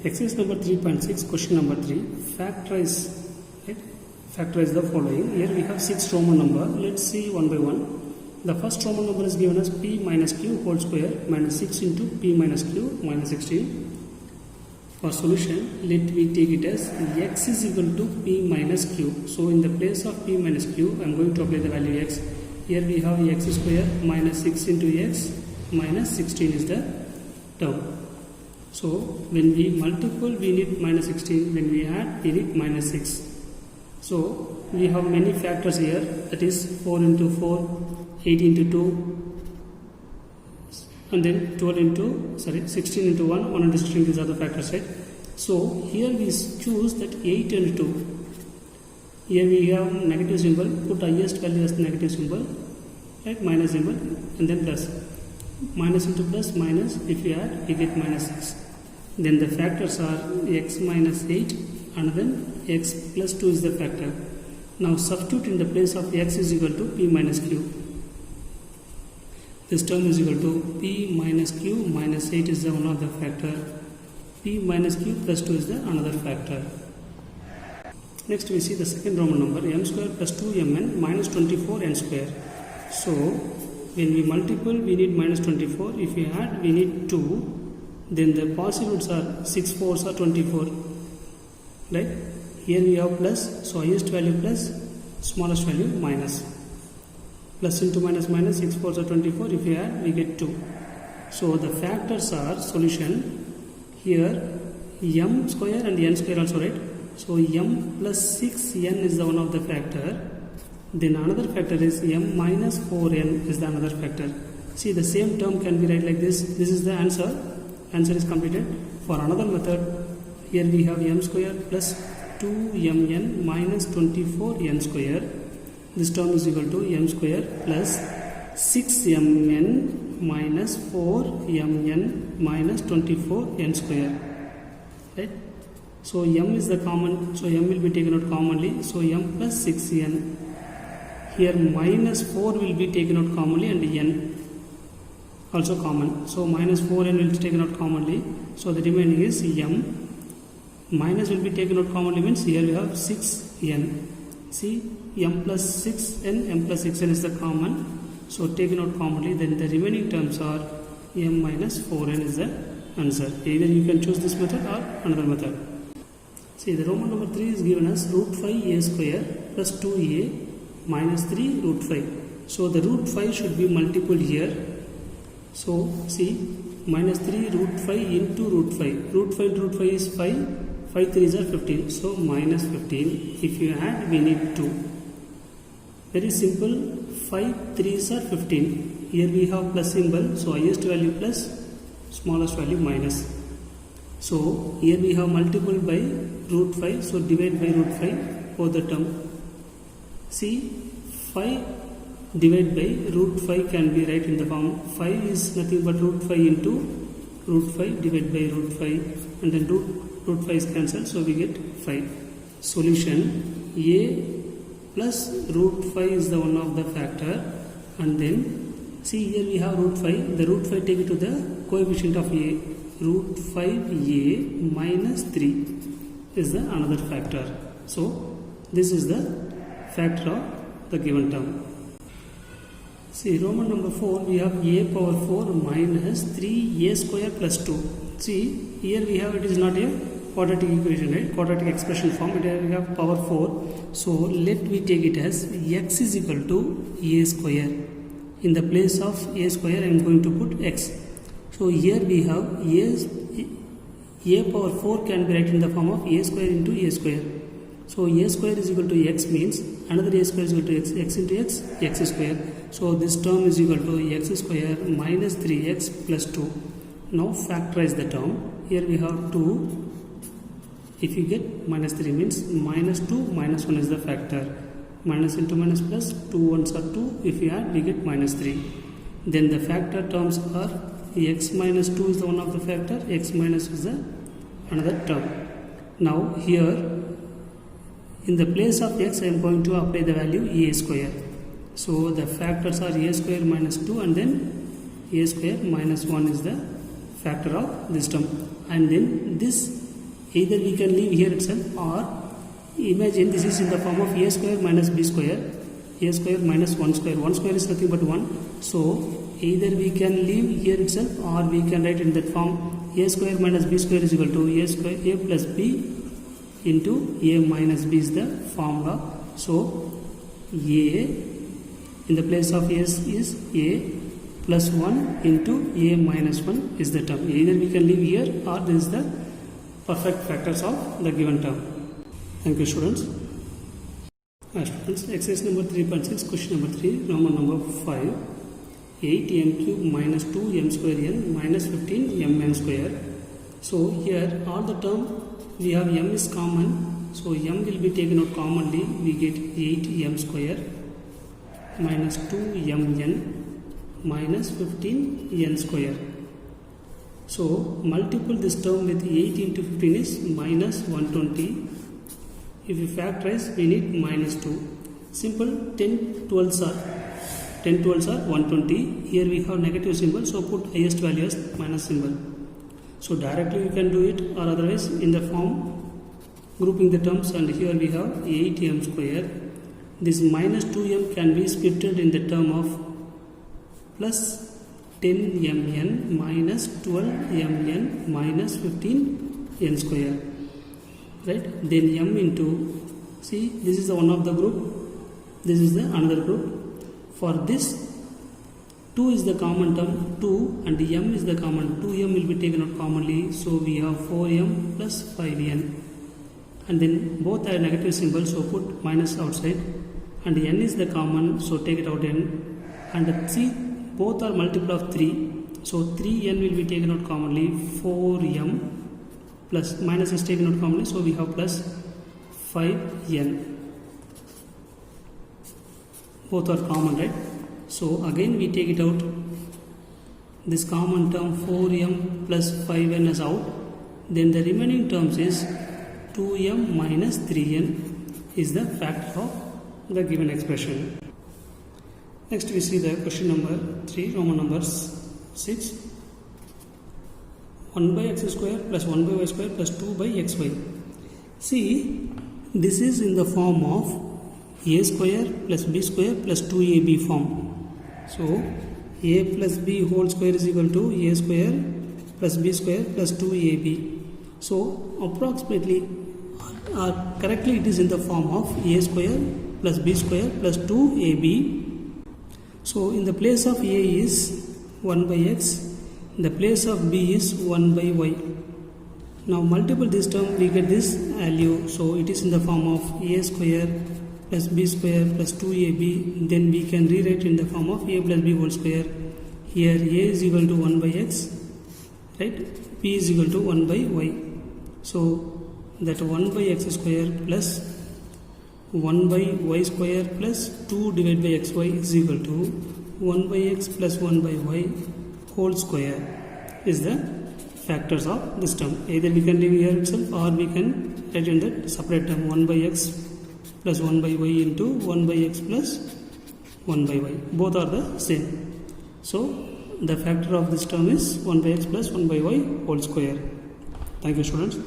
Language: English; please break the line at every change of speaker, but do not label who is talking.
Exercise number 3.6, question number 3. Factorize, right? Factorize the following. Here we have 6 Roman number. Let's see one by one. The first Roman number is given as p minus q whole square minus 6 into p minus q minus 16. For solution, let me take it as x is equal to p minus q. So in the place of p minus q, I am going to apply the value x. Here we have x square minus 6 into x minus 16 is the term. So when we multiple, we need minus 16. When we add, we need minus 6. So we have many factors here. That is 4 into 4, 8 into 2, and then 16 into 1 into 16, these are the factors, right? So here we choose that 8 and 2. Here we have negative symbol, put highest value as the negative symbol, right? Minus symbol, and then plus. Minus into plus, minus, if we add, we get minus 6. Then the factors are x minus 8 and then x plus 2 is the factor. Now substitute in the place of x is equal to p minus q. This term is equal to p minus q minus 8 is the one of the factor. P minus q plus 2 is the another factor. Next we see the second Roman number, m square plus 2mn minus 24n square. So when we multiple, we need minus 24. If we add, we need 2. Then the possibles are 6 4s are 24. Right? Here we have plus, so highest value plus, smallest value minus. Plus into minus minus, 6 4s are 24. If we add, we get 2. So the factors are solution. Here m square and n square also, right? So m plus 6n is the one of the factor. Then another factor is m minus 4n is the another factor. See, the same term can be written like this. This is the answer. Answer is completed. For another method, here we have m square plus 2mn minus 24n square. This term is equal to m square plus 6mn minus 4mn minus 24n square. Right? So m is the common, so m will be taken out commonly. So m plus 6n. Here minus 4 will be taken out commonly and n also common. So minus 4n will be taken out commonly. So the remaining is m. Minus will be taken out commonly means here we have 6n. See, m plus 6n, m plus 6n is the common. So taken out commonly, then the remaining terms are m minus 4n is the answer. Either you can choose this method or another method. See, the Roman number 3 is given as root 5a square plus 2a minus 3 root 5. So the root 5 should be multiple here. So see, minus 3 root 5 into root 5. Root 5 into root 5 is 5. 5 3s are 15. So minus 15. If you add, we need 2. Very simple. 5 3s are 15. Here we have plus symbol. So highest value plus, smallest value minus. So here we have multiple by root 5. So divide by root 5 for the term. See, 5 divided by root 5 can be written in the form 5 is nothing but root 5 into root 5 divided by root 5, and then root 5 is cancelled, so we get 5. Solution, a plus root 5 is the one of the factor, and then see here we have root 5, the root 5 take it to the coefficient of a, root 5a minus 3 is the another factor. So this is the factor of the given term. See, Roman number 4, we have a power 4 minus 3a square plus 2. See, here we have, it is not a quadratic equation, right? Quadratic expression form. Here we have power 4. So let me take it as x is equal to a square. In the place of a square, I am going to put x. So here we have a power 4 can be written in the form of a square into a square. So a square is equal to x means another a square is equal to x into x square. So this term is equal to x square minus 3x plus 2. Now factorize the term. Here we have 2. If you get minus 3 means minus 2 minus 1 is the factor. Minus into minus plus, 2 1s are 2. If you add, we get minus 3. Then the factor terms are x minus 2 is the one of the factor. X minus is the another term. Now here in the place of x, I am going to apply the value a square. So the factors are a square minus 2 and then a square minus 1 is the factor of this term. And then this either we can leave here itself, or imagine this is in the form of a square minus b square, a square minus 1 square. 1 square is nothing but 1. So either we can leave here itself, or we can write in that form a square minus b square is equal to a square a plus b into a minus b is the formula. So a in the place of s is a plus 1 into a minus 1 is the term. Either we can leave here, or this is the perfect factors of the given term. Thank you, students. Students, exercise number 3.6, question number 3, Roman number 5, 8m cube minus 2m square n minus 15mn square. So here all the term we have m is common, so m will be taken out commonly. We get 8m square minus 2mn minus 15n square. So multiple this term with 8 into 15 is minus 120. If we factorize, we need minus 2. Simple. 10 12s are 120. Here we have negative symbol, so put highest value as minus symbol. So directly we can do it, or otherwise in the form grouping the terms, and here we have 8m square. This minus 2m can be splitted in the term of plus 10mn minus 12mn minus 15n square. Right? Then m into, see, this is the one of the group, this is the another group. For this 2 is the common term, 2, and m is the common, 2m will be taken out commonly, so we have 4m plus 5n, and then both are negative symbols, so put minus outside, and n is the common, so take it out n, and see, both are multiple of 3, so 3n will be taken out commonly, 4m plus minus is taken out commonly, so we have plus 5n. Both are common, right? So again we take it out. This common term 4m plus 5n is out. Then the remaining terms is 2m minus 3n is the factor of the given expression. Next we see the question number 3, Roman number 6. 1 by x square plus 1 by y square plus 2 by xy. See, this is in the form of a square plus b square plus 2ab form. So a plus b whole square is equal to a square plus b square plus 2ab. So approximately or correctly it is in the form of a square plus b square plus 2ab. So in the place of a is 1 by x, the place of b is 1 by y. Now multiple this term, we get this value, so it is in the form of a square plus b square plus 2ab. Then we can rewrite in the form of a plus b whole square. Here a is equal to 1 by x, right? b is equal to 1 by y. So that 1 by x square plus 1 by y square plus 2 divided by xy is equal to 1 by x plus 1 by y whole square is the factors of this term. Either we can leave here itself, or we can write in that separate term 1 by x plus 1 by y into 1 by x plus 1 by y. Both are the same. So the factor of this term is 1 by x plus 1 by y whole square. Thank you, students.